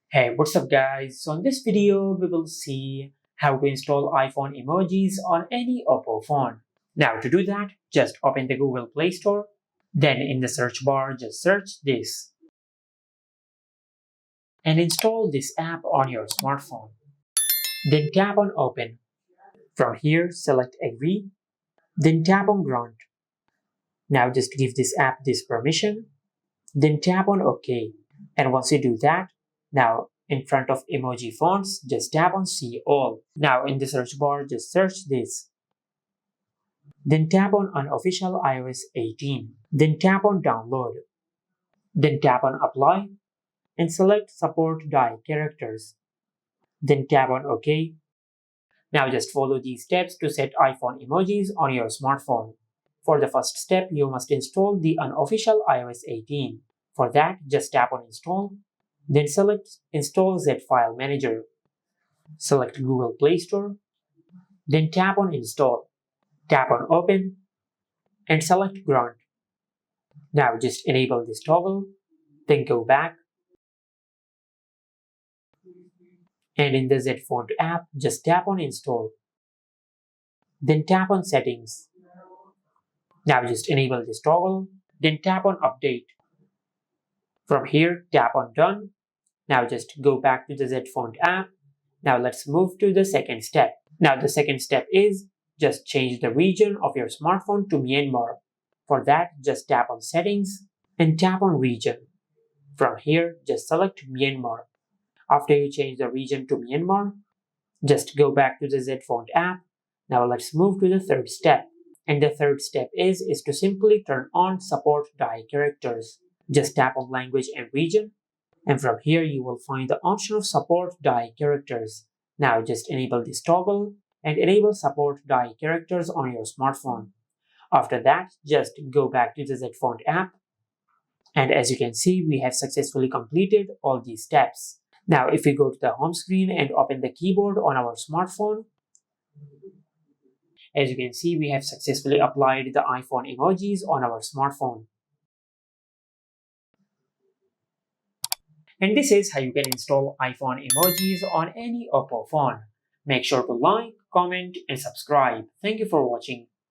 Hey, what's up guys? So in this video, we will see how to install iPhone emojis on any Oppo phone. Now to do that, just open the Google Play Store. Then in the search bar, just search this and install this app on your smartphone. Then tap on Open. From here, select Agree. Then tap on Grant. Now just give this app this permission. Then tap on OK. And once you do that, now in front of emoji fonts, just tap on See All. Now in the search bar, just search this. Then tap on Unofficial iOS 18. Then tap on Download. Then tap on Apply and select Support Die Characters. Then tap on OK. Now just follow these steps to set iPhone emojis on your smartphone. For the first step, you must install the unofficial iOS 18. For that, just tap on Install. Then select Install Z File Manager. Select Google Play Store. Then tap on Install. Tap on Open. And select Grant. Now just enable this toggle. Then go back. And in the Z Font app, just tap on Install. Then tap on Settings. Now just enable this toggle. Then tap on Update. From here, tap on Done. Now just go back to the Z Font app. Now let's move to the second step. Now the second step is just change the region of your smartphone to Myanmar. For that, just tap on Settings and tap on Region. From here, just select Myanmar. After you change the region to Myanmar, just go back to the Z Font app. Now let's move to the third step. And the third step is to simply turn on Support Die Characters. Just tap on Language and Region. And from here, you will find the option of Support Die Characters. Now just enable this toggle and enable Support Die Characters on your smartphone. After that, just go back to the Z Font app. And as you can see, we have successfully completed all these steps. Now, if we go to the home screen and open the keyboard on our smartphone, as you can see, we have successfully applied the iPhone emojis on our smartphone. And this is how you can install iPhone emojis on any Oppo phone. Make sure to like, comment, and subscribe. Thank you for watching.